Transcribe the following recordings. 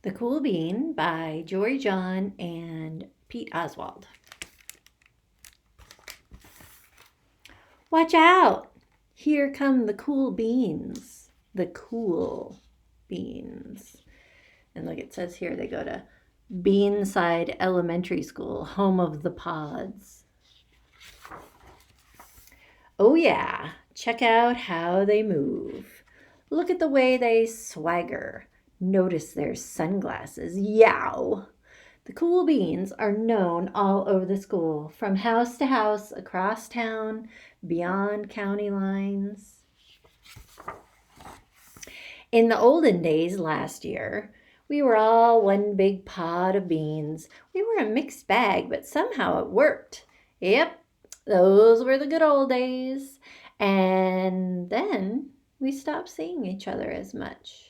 The Cool Bean by Jory John and Pete Oswald. Watch out! Here come the cool beans. The cool beans. And look, it says here they go to Beanside Elementary School, home of the pods. Oh yeah, check out how they move. Look at the way they swagger. Notice their sunglasses. Yow! The cool beans are known all over the school, from house to house, across town, beyond county lines. In the olden days last year, we were all one big pod of beans. We were a mixed bag, but somehow it worked. Yep, those were the good old days. And then we stopped seeing each other as much.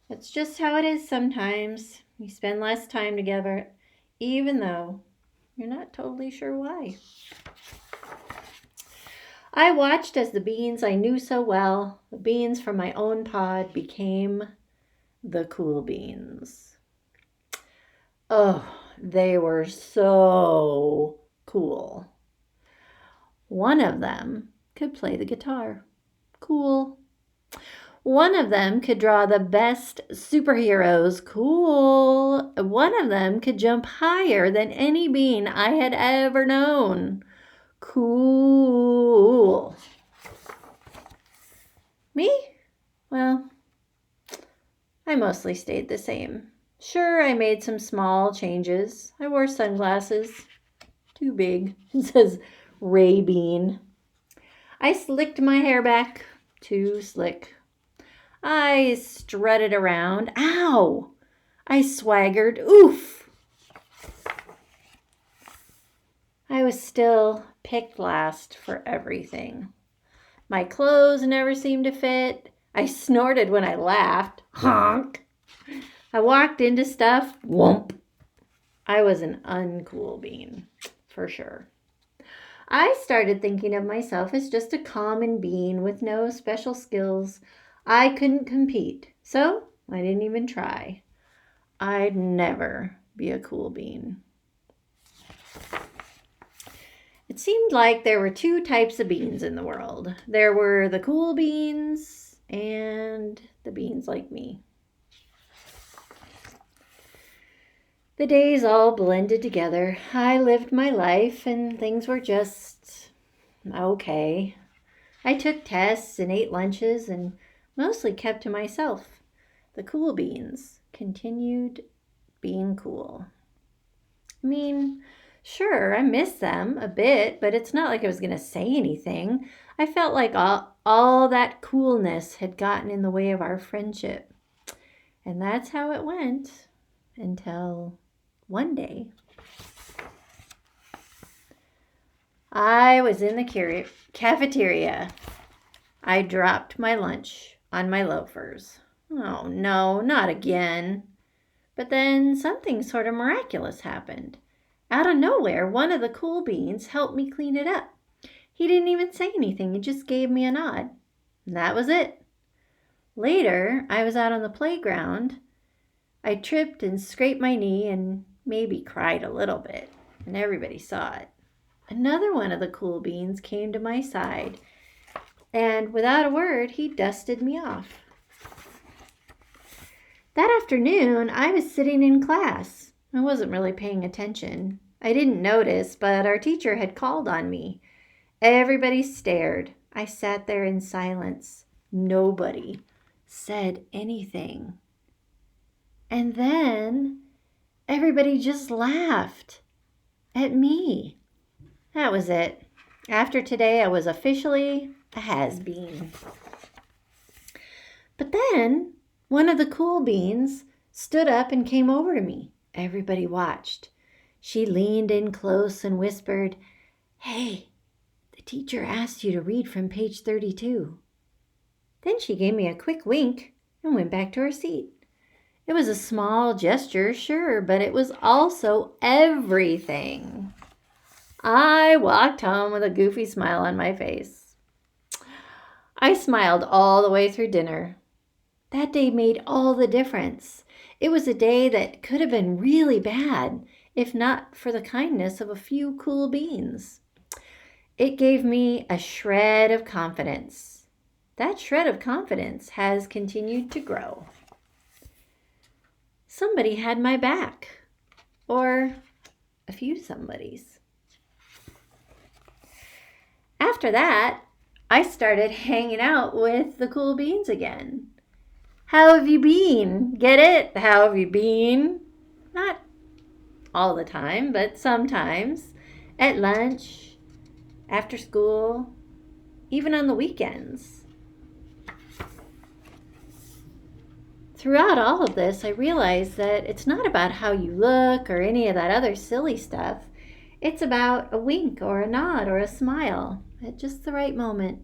That's just how it is sometimes. We spend less time together, even though you're not totally sure why. I watched as the beans I knew so well, the beans from my own pod, became the cool beans. Oh, they were so cool. One of them could play the guitar. Cool. One of them could draw the best superheroes. Cool. One of them could jump higher than any bean I had ever known. Cool. Me? Well, I mostly stayed the same. Sure, I made some small changes. I wore sunglasses. Too big, says Ray Bean. I slicked my hair back. Too slick. I strutted around. Ow! I swaggered. Oof! I was still picked last for everything. My clothes never seemed to fit. I snorted when I laughed. Honk! I walked into stuff. Whoomp! I was an uncool bean, for sure. I started thinking of myself as just a common bean with no special skills. I couldn't compete, so I didn't even try. I'd never be a cool bean. It seemed like there were two types of beans in the world. There were the cool beans and the beans like me. The days all blended together. I lived my life and things were just okay. I took tests and ate lunches and mostly kept to myself. The cool beans continued being cool. I mean, sure, I miss them a bit, but it's not like I was going to say anything. I felt like all that coolness had gotten in the way of our friendship. And that's how it went until one day. I was in the cafeteria. I dropped my lunch on my loafers. Oh no, not again. But then something sort of miraculous happened. Out of nowhere, one of the cool beans helped me clean it up. He didn't even say anything, he just gave me a nod. And that was it. Later, I was out on the playground. I tripped and scraped my knee and maybe cried a little bit, and everybody saw it. Another one of the cool beans came to my side, and without a word, he dusted me off. That afternoon, I was sitting in class. I wasn't really paying attention. I didn't notice, but our teacher had called on me. Everybody stared. I sat there in silence. Nobody said anything. And then everybody just laughed at me. That was it. After today, I was officially a has-been. But then one of the cool beans stood up and came over to me. Everybody watched. She leaned in close and whispered, "Hey, the teacher asked you to read from page 32. Then she gave me a quick wink and went back to her seat. It was a small gesture, sure, but it was also everything. I walked home with a goofy smile on my face. I smiled all the way through dinner. That day made all the difference. It was a day that could have been really bad if not for the kindness of a few cool beans. It gave me a shred of confidence. That shred of confidence has continued to grow. Somebody had my back, or a few somebodies. After that, I started hanging out with the cool beans again. How have you been? Get it? How have you been? Not all the time, but sometimes. At lunch, after school, even on the weekends. Throughout all of this, I realized that it's not about how you look or any of that other silly stuff. It's about a wink or a nod or a smile at just the right moment.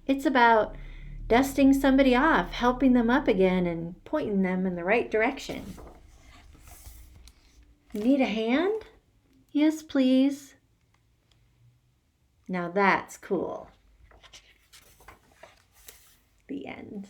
It's about dusting somebody off, helping them up again, and pointing them in the right direction. Need a hand? Yes, please. Now that's cool. The end.